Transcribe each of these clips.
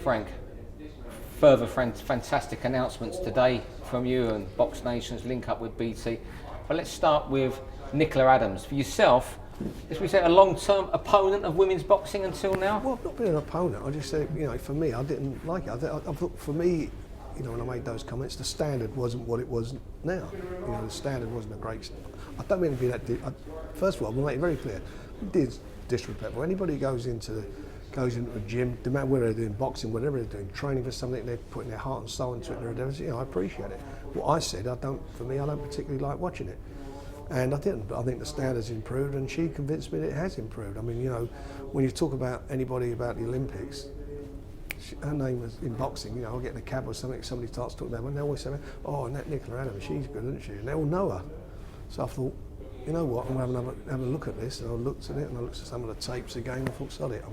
frank. Further fantastic announcements today from you and BoxNation's link up with BT. But let's start with Nicola Adams. For yourself, as we say, a long-term opponent of women's boxing until now? Well, I've not been an opponent. I just said, for me, I didn't like it. I thought for me, when I made those comments, the standard wasn't what it was now. The standard wasn't a great. I don't mean to be that. First of all, we'll make it very clear. Disrespectful. Anybody who goes into a gym, no matter whether they're doing boxing, whatever they're doing, training for something, they're putting their heart and soul into it. I appreciate it. What I said, I don't particularly like watching it, and I didn't. But I think the standards improved, and she convinced me that it has improved. I mean, when you talk about anybody about the Olympics. Her name was in boxing, I'll get in a cab or something, somebody starts talking about her, and they always say, oh, and that Nicola Adams, she's good, isn't she? And they all know her. So I thought, you know what, I'm going to have a look at this, and I looked at it, and I looked at some of the tapes again, and I thought, sod it,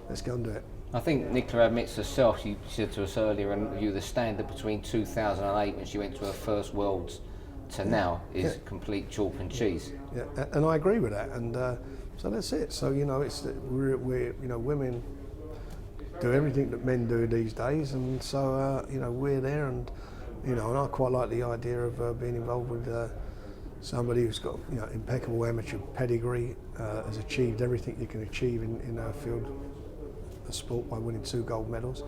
let's go and do it. I think Nicola admits herself, she said to us earlier in review, the standard between 2008 when she went to her first Worlds to now is complete chalk and cheese. Yeah, and I agree with that, and so that's it. So, it's that we're women do everything that men do these days, and so we're there, and and I quite like the idea of being involved with somebody who's got impeccable amateur pedigree, has achieved everything you can achieve in our field of sport by winning 2 gold medals,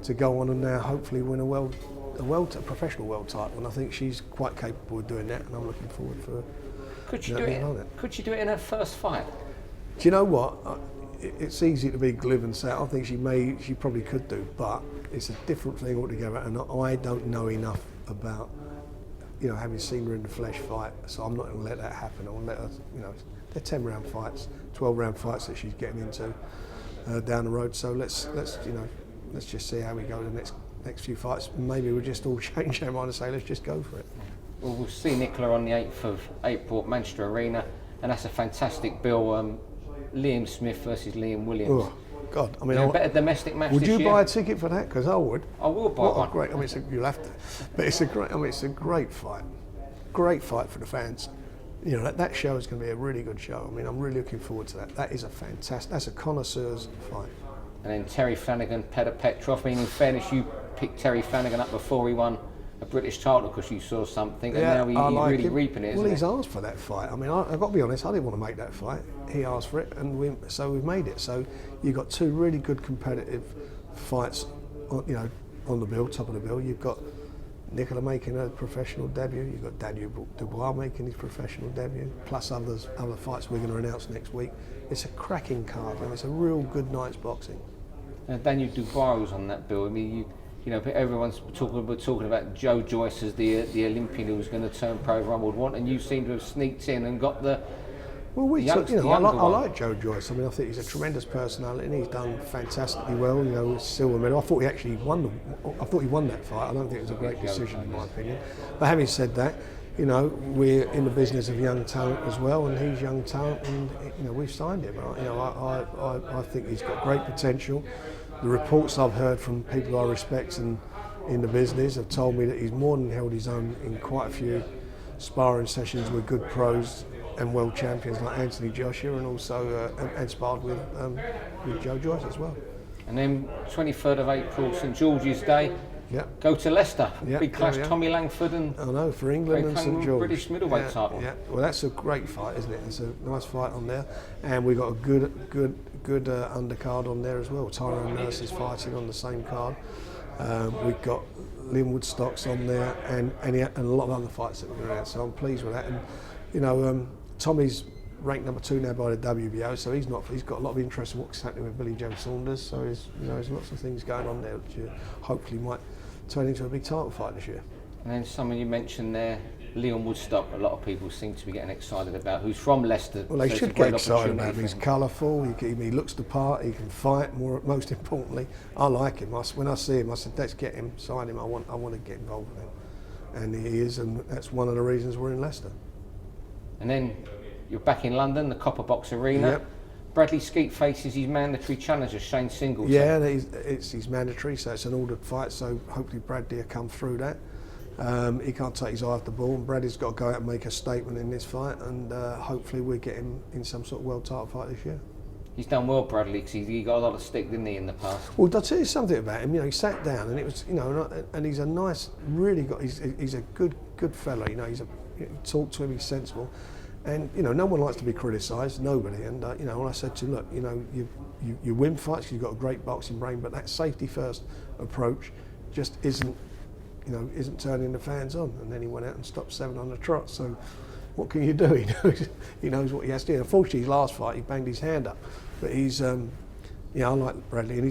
to go on and now hopefully win a professional world title, and I think she's quite capable of doing that, and I'm looking forward for. Could she do it? Could she do it in her first fight? Do you know what? It's easy to be glib and say, I think she probably could do, but it's a different thing altogether, and I don't know enough about, having seen her in the flesh fight, so I'm not going to let that happen. I want to let her, they're 10-round fights, 12-round fights that she's getting into down the road, so let's just see how we go the next few fights. Maybe we'll just all change our mind and say, let's just go for it. Well, we'll see Nicola on the 8th of April at Manchester Arena, and that's a fantastic bill. Liam Smith versus Liam Williams. Oh, God. I mean, a better domestic match would this you year? buy a ticket for that? Because I would. I will buy one. Great. I mean, you'll have to. But it's a great fight. Great fight for the fans. That show is going to be a really good show. I mean, I'm really looking forward to that. That is that's a connoisseur's fight. And then Terry Flanagan, Petrov. I mean, in fairness, you picked Terry Flanagan up before he won a British title because you saw something, and now he's really reaping it, Well, he's asked for that fight. I mean, I've got to be honest, I didn't want to make that fight. He asked for it, and we've made it. So you've got 2 really good competitive fights, on the bill, top of the bill. You've got Nicola making a professional debut. You've got Daniel Dubois making his professional debut, plus other fights we're going to announce next week. It's a cracking card, and it's a real good night's boxing. Daniel Dubois was on that bill. I mean, everyone's talking about Joe Joyce as the Olympian who was going to turn pro everyone would want, and you seem to have sneaked in and got the. Well, I like Joe Joyce. I mean, I think he's a tremendous personality, and he's done fantastically well. Silver medal. I thought he actually won. I thought he won that fight. I don't think it was a great decision, in my opinion. But having said that, we're in the business of young talent as well, and he's young talent, and we've signed him. I think he's got great potential. The reports I've heard from people I respect and in the business have told me that he's more than held his own in quite a few sparring sessions with good pros and world champions like Anthony Joshua, and also and sparred with Joe Joyce as well. And then 23rd of April, St George's Day. Yep. Go to Leicester. Yep, big clash, Tommy Langford and. I know, for England and St George. British middleweight title. Yeah. Well, that's a great fight, isn't it? It's a nice fight on there, and we've got a good undercard on there as well. Tyrone Nurse is fighting on the same card. We've got Lynn Woodstock's on there, and a lot of other fights that we're going to. So I'm pleased with that, and Tommy's ranked number 2 now by the WBO, so he's got a lot of interest in what's happening with Billy Joe Saunders. So there's lots of things going on there which hopefully might turn into a big title fight this year. And then someone you mentioned there, Leon Woodstock, a lot of people seem to be getting excited about, who's from Leicester. Well, they should get excited about him. He's colourful, he looks the part, he can fight, most importantly. I like him. When I see him, I said, let's get him, sign him, I want to get involved with him. And he is, and that's one of the reasons we're in Leicester. And then you're back in London, the Copper Box Arena. Yep. Bradley Skeet faces his mandatory challenger, Shane Singleton. Yeah, it's his mandatory, so it's an ordered fight, so hopefully Bradley will come through that. He can't take his eye off the ball, and Bradley's got to go out and make a statement in this fight, and hopefully we'll get him in some sort of world title fight this year. He's done well, Bradley, because he got a lot of stick, didn't he, in the past? Well, I'll tell you something about him. You know, he sat down, and it was, you know, and he's a nice, really got. He's a good fella. You know, talk to him. He's sensible, and you know, no one likes to be criticised. Nobody. And you know, when I said to him, look, you know, you win fights. You've got a great boxing brain, but that safety first approach just isn't turning the fans on. And then he went out and stopped 7 on the trot. So, what can you do? He knows what he has to do. Unfortunately, his last fight, he banged his hand up. But he's, I like Bradley, and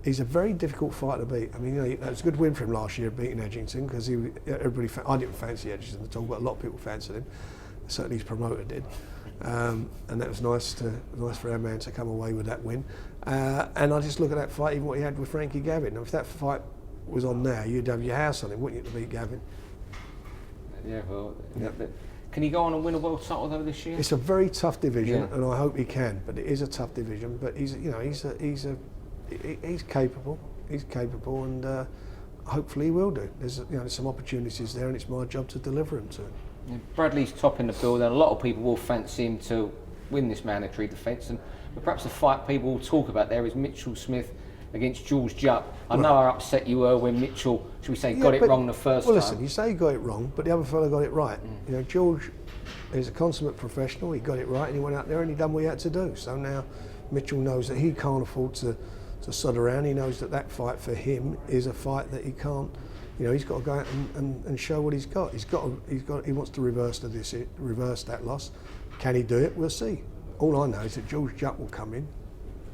he's a very difficult fighter to beat. I mean, you know, it was a good win for him last year, beating Edgington, because I didn't fancy Edgington at all, but a lot of people fancied him. Certainly his promoter did, and that was nice for our man to come away with that win. And I just look at that fight, even what he had with Frankie Gavin. Now, if that fight was on now, you'd have your house on him, wouldn't you, to beat Gavin? Yeah, well. Yeah. Can he go on and win a world title though this year? It's a very tough division, yeah. and I hope he can. But it is a tough division. But he's capable. He's capable, and hopefully he will do. There's some opportunities there, and it's my job to deliver them to him. Yeah, Bradley's top in the build, and a lot of people will fancy him to win this mandatory defence. But perhaps the fight people will talk about there is Mitchell Smith against Jules Jupp. I know how upset you were when Mitchell, should we say, got it wrong the first time. Well, listen, you say he got it wrong, but the other fellow got it right. You know, George is a consummate professional. He got it right, and he went out there and he done what he had to do. So now Mitchell knows that he can't afford to sod around. He knows that fight for him is a fight that he can't. You know, he's got to go out and show what he's got. He wants to reverse that loss. Can he do it? We'll see. All I know is that George Jupp will come in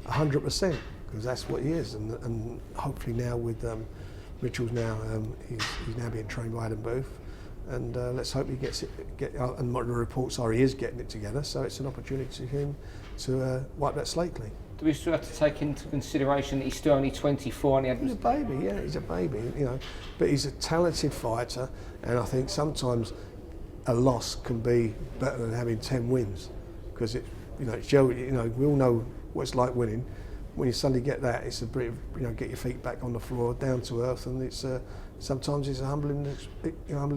100%. Because that's what he is, and hopefully now with Mitchell's now he's now being trained by Adam Booth, and let's hope he gets it. And what the reports are, he is getting it together. So it's an opportunity for him to wipe that slate clean. Do we still have to take into consideration that he's still only 24 and he's a baby? Yeah, he's a baby. You know, but he's a talented fighter, and I think sometimes a loss can be better than having 10 wins, because we all know what it's like winning. When you suddenly get that, it's a bit of, get your feet back on the floor, down to earth, and it's sometimes it's a humbling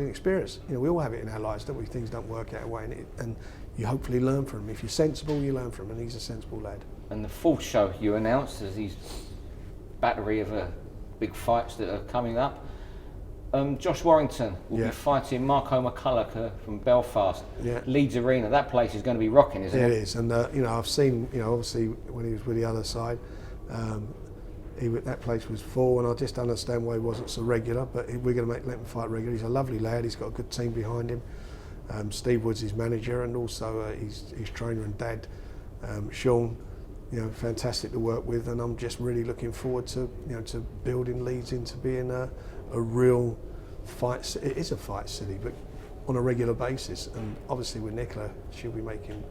experience. You know, we all have it in our lives, don't we? Things don't work out our way, and you hopefully learn from them. If you're sensible, you learn from them, and he's a sensible lad. And the fourth show you announced as these battery of big fights that are coming up. Josh Warrington will be fighting Marco McCulloch from Belfast, Leeds Arena. That place is going to be rocking, isn't it? It is, and I've seen, obviously when he was with the other side, that place was full, and I just understand why he wasn't so regular. But we're going to let him fight regular. He's a lovely lad. He's got a good team behind him. Steve Wood's his manager, and also his trainer and dad, Sean. Fantastic to work with, and I'm just really looking forward to to building Leeds into being a real fight. It is a fight city, but on a regular basis. And obviously with Nicola, she'll be making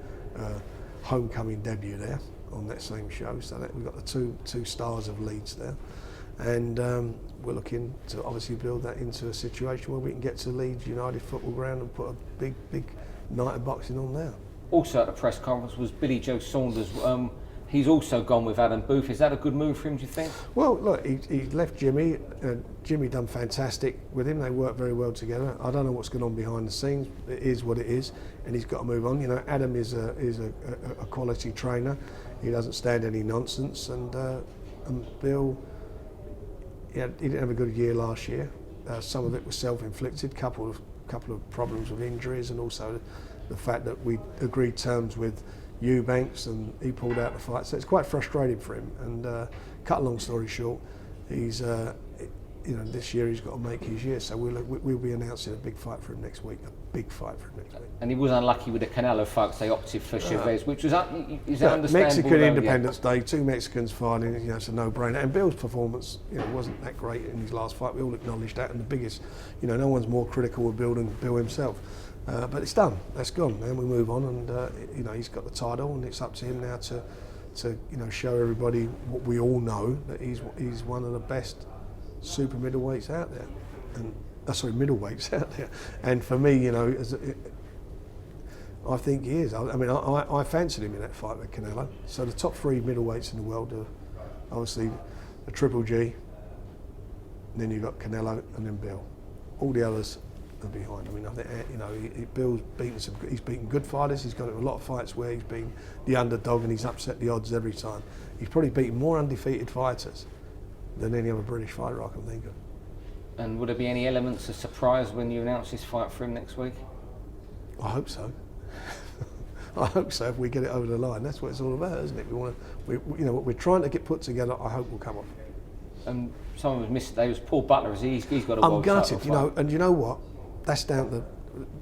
homecoming debut there on that same show. So that we've got the two stars of Leeds there, and we're looking to obviously build that into a situation where we can get to Leeds United Football Ground and put a big night of boxing on there. Also at the press conference was Billy Joe Saunders. He's also gone with Adam Booth. Is that a good move for him, do you think? Well, look, he left Jimmy. Jimmy done fantastic with him. They work very well together. I don't know what's going on behind the scenes. It is what it is, and he's got to move on. Adam is a quality trainer. He doesn't stand any nonsense. And Bill, he didn't have a good year last year. Some of it was self-inflicted. Couple of problems with injuries, and also the fact that we agreed terms with Eubanks and he pulled out the fight, so it's quite frustrating for him. And cut a long story short, he's this year he's got to make his year, so we'll be announcing a big fight for him next week. And he was unlucky with the Canelo fights. They opted for Chavez, which was understandable. Mexican Independence Day, 2 Mexicans fighting. It's a no-brainer. And Bill's performance, wasn't that great in his last fight. We all acknowledge that. And the biggest, no one's more critical of Bill than Bill himself. But it's done. That's gone. Then we move on, and he's got the title, and it's up to him now to show everybody what we all know, that he's one of the best super middleweights out there, and middleweights out there. And for me, I think he is. I fancied him in that fight with Canelo. So the top 3 middleweights in the world are obviously the Triple G, and then you've got Canelo, and then Bill. All the others behind. I mean, I think, you know, Bill's he's beaten good fighters. He's got into a lot of fights where he's been the underdog and he's upset the odds every time. He's probably beaten more undefeated fighters than any other British fighter I can think of. And would there be any elements of surprise when you announce this fight for him next week? I hope so. I hope so. If we get it over the line, that's what it's all about, isn't it? You know, what we're trying to get put together. I hope will come off. And someone was missed today was Paul Butler. He's got a I'm world gutted, title you know, fight. and you know what? That's down to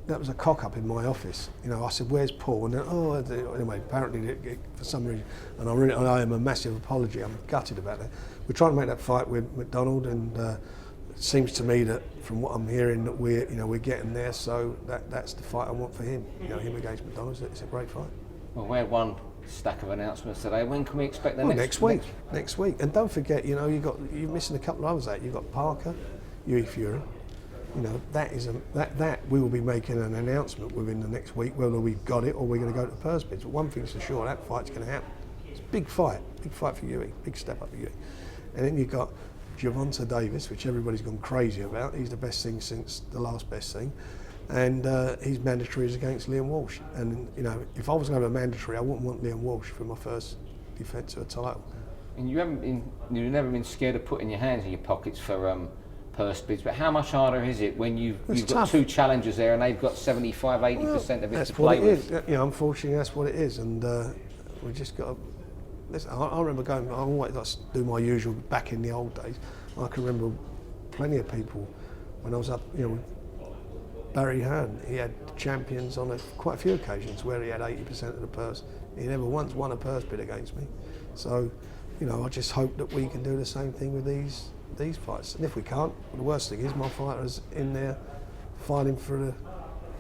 that was a cock up in my office. You know, I said, "Where's Paul?" And then, anyway, apparently for some reason, and I am a massive apology. I'm gutted about that. We're trying to make that fight with McDonald, and it seems to me that from what I'm hearing that we're getting there. So that's the fight I want for him. You know, him against McDonald. It's a great fight. Well, we had one stack of announcements today. When can we expect the next week? Next week. And don't forget, you know, you're missing a couple of others out. You've got Parker, Hughie Fury. You know, that we will be making an announcement within the next week whether we've got it or we're going to go to the purse bids. But one thing's for sure, that fight's going to happen. It's a big fight for Hughie, big step up for Hughie. And then you've got Gervonta Davis, which everybody's gone crazy about. He's the best thing since the last best thing. And his mandatory is against Liam Walsh. And, you know, if I was going to have a mandatory, I wouldn't want Liam Walsh for my first defence of a title. And you've never been scared of putting your hands in your pockets for purse bids, but how much harder is it when you've got tough. two challengers there and they've got 75-80% of it to play with? You know, unfortunately, that's what it is. And we just got to... Listen, I remember going... I always do my usual back in the old days. I can remember plenty of people when I was up, you know, Barry Hearn, he had champions on quite a few occasions where he had 80% of the purse. He never once won a purse bid against me. So, you know, I just hope that we can do the same thing with these fights. And if we can't, the worst thing is my fighter's in there fighting for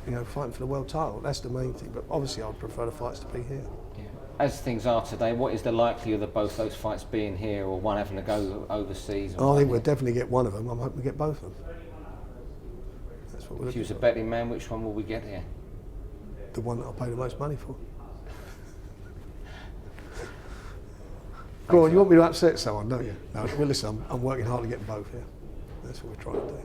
the world title. That's the main thing. But obviously, I'd prefer the fights to be here. Yeah. As things are today, what is the likelihood of both those fights being here or one having to go overseas? I think we'll definitely get one of them. I'm hoping we get both of them. If you was a betting man, which one will we get here? The one that I'll pay the most money for. Go on, you want me to upset someone, don't you? No, well listen, I'm working hard to get them both here. That's what we're trying to do.